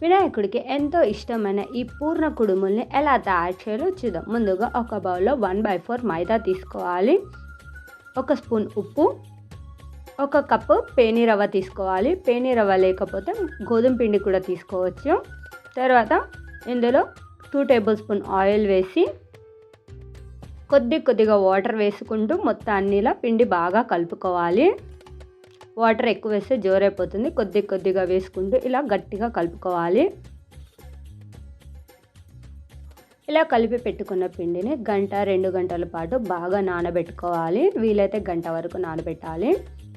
వినాయకుడికి ఎంతో ఇష్టమైన ఈ పూర్ణ కుడుముల్ని ఎలా తయారు చేయాలో చూద్దాం. ముందుగా ఒక బౌల్లో 1/4 మైదా తీసుకోవాలి, 1 స్పూన్ ఉప్పు, 1 కప్పు పేని రవ్వ తీసుకోవాలి. పేని రవ్వ లేకపోతే గోధుమ పిండి కూడా తీసుకోవచ్చు. తర్వాత ఇందులో 2 టేబుల్ స్పూన్ ఆయిల్ వేసి కొద్దిగా వాటర్ వేసుకుంటూ మొత్తాన్ని ఇలా పిండి బాగా కలుపుకోవాలి. వాటర్ ఎక్కువ వేస్తే జోరైపోతుంది. కొద్దిగా వేసుకుంటూ ఇలా గట్టిగా కలుపుకోవాలి. ఇలా కలిపి పెట్టుకున్న పిండిని 1-2 గంటల పాటు బాగా నానబెట్టుకోవాలి. వీలైతే గంట వరకు నానబెట్టాలి.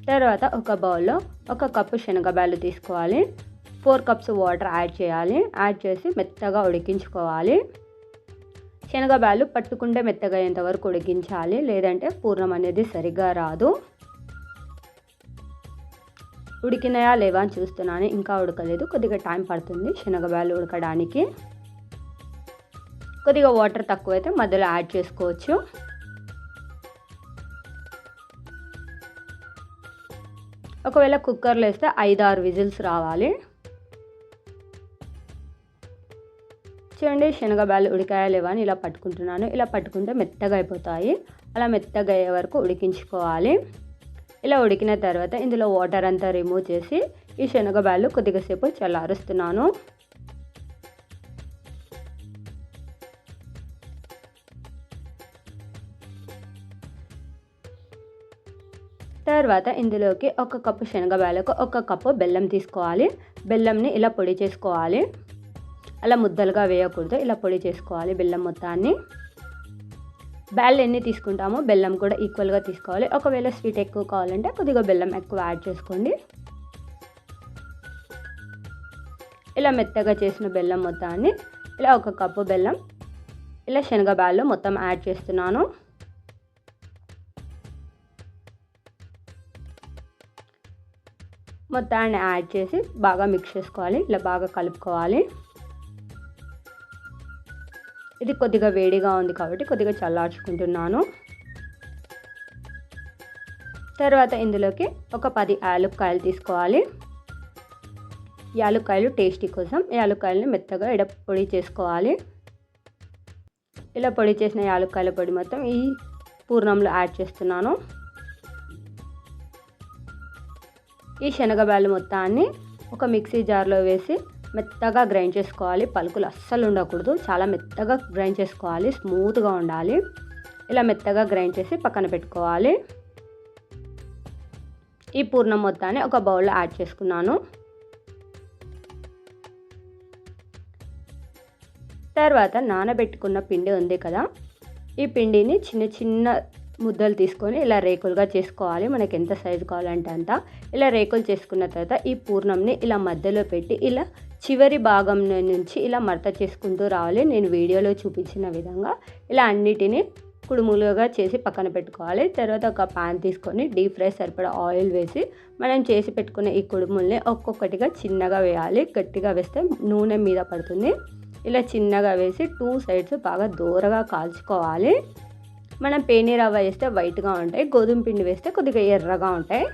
తర్వాత ఒక బౌల్లో 1 కప్పు శనగబ్యాలు తీసుకోవాలి, 4 కప్స్ వాటర్ యాడ్ చేయాలి. యాడ్ చేసి మెత్తగా ఉడికించుకోవాలి. శనగబ్యాలు పట్టుకుంటే మెత్తగా అయ్యేంతవరకు ఉడికించాలి, లేదంటే పూర్ణం అనేది సరిగ్గా రాదు. ఉడికినాయా లేవా అని చూస్తున్నాను, ఇంకా ఉడకలేదు. కొద్దిగా టైం పడుతుంది శనగబ్యాలు ఉడకడానికి. కొద్దిగా వాటర్ తక్కువైతే మధ్యలో యాడ్ చేసుకోవచ్చు. ఒకవేళ కుక్కర్లో వేస్తే 5-6 విజిల్స్ రావాలి. చూడండి శనగబ్యాలు ఉడికాయా లేవా అని ఇలా పట్టుకుంటున్నాను. ఇలా పట్టుకుంటే మెత్తగా అయిపోతాయి. అలా మెత్తగా అయ్యే వరకు ఉడికించుకోవాలి. ఇలా ఉడికిన తర్వాత ఇందులో వాటర్ అంతా రిమూవ్ చేసి ఈ శనగబ్యాలు కొద్దిగా సేపు చల్లారుస్తున్నాను. తర్వాత ఇందులోకి 1 కప్పు శనగబ్యాలకు 1 కప్పు బెల్లం తీసుకోవాలి. బెల్లంని ఇలా పొడి చేసుకోవాలి. అలా ముద్దలుగా వేయకూడదు, ఇలా పొడి చేసుకోవాలి బెల్లం మొత్తాన్ని. బ్యాళ్ళు ఎన్ని తీసుకుంటామో బెల్లం కూడా ఈక్వల్గా తీసుకోవాలి. ఒకవేళ స్వీట్ ఎక్కువ కావాలంటే కొద్దిగా బెల్లం ఎక్కువ యాడ్ చేసుకోండి. ఇలా మెత్తగా చేసిన బెల్లం మొత్తాన్ని ఇలా 1 కప్పు బెల్లం ఇలా శనగబ్యాళ్ళు మొత్తం యాడ్ చేస్తున్నాను. మొత్తాన్ని యాడ్ చేసి బాగా మిక్స్ చేసుకోవాలి. ఇలా బాగా కలుపుకోవాలి. ఇది కొద్దిగా వేడిగా ఉంది కాబట్టి కొద్దిగా చల్లార్చుకుంటున్నాను. తర్వాత ఇందులోకి ఒక 10 యాలక్కాయలు తీసుకోవాలి. యాలక్కాయలు టేస్టీ కోసం యాలక్కాయలని మెత్తగా పొడి చేసుకోవాలి. ఇలా పొడి చేసిన యాలక్కాయల పొడి మొత్తం ఈ పూర్ణంలో యాడ్ చేస్తున్నాను. ఈ శనగబ్యాలు మొత్తాన్ని ఒక మిక్సీ జార్లో వేసి మెత్తగా గ్రైండ్ చేసుకోవాలి. పలుకులు అస్సలు ఉండకూడదు, చాలా మెత్తగా గ్రైండ్ చేసుకోవాలి, స్మూత్గా ఉండాలి. ఇలా మెత్తగా గ్రైండ్ చేసి పక్కన పెట్టుకోవాలి. ఈ పూర్ణం మొత్తాన్ని ఒక బౌల్లో యాడ్ చేసుకున్నాను. తర్వాత నానబెట్టుకున్న పిండి ఉంది కదా, ఈ పిండిని చిన్న ముద్దలు తీసుకొని ఇలా రేకులుగా చేసుకోవాలి. మనకి ఎంత సైజు కావాలంటే అంత. ఇలా రేకులు చేసుకున్న తర్వాత ఈ పూర్ణంని ఇలా మధ్యలో పెట్టి ఇలా చివరి భాగం నుంచి ఇలా మడత చేసుకుంటూ రావాలి. నేను వీడియోలో చూపించిన విధంగా ఇలా అన్నిటినీ కుడుములుగా చేసి పక్కన పెట్టుకోవాలి. తర్వాత ఒక పాన్ తీసుకొని డీప్ ఫ్రై సరిపడా ఆయిల్ వేసి మనం చేసి పెట్టుకున్న ఈ కుడుముల్ని ఒక్కొక్కటిగా చిన్నగా వేయాలి. గట్టిగా వేస్తే నూనె మీద పడుతుంది. ఇలా చిన్నగా వేసి 2 సైడ్స్ బాగా దూరగా కాల్చుకోవాలి. మనం పేని రవ్వ వేస్తే వైట్గా ఉంటాయి, గోధుమ పిండి వేస్తే కొద్దిగా ఎర్రగా ఉంటాయి.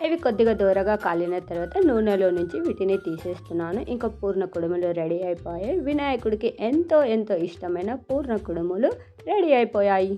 ఇవి కొద్దిగా దూరగా కాలిన తర్వాత నూనెలో నుంచి వీటిని తీసేస్తున్నాను. ఇంకా పూర్ణ కుడుములు రెడీ అయిపోయాయి. వినాయకుడికి ఎంతో ఇష్టమైన పూర్ణ కుడుములు రెడీ అయిపోయాయి.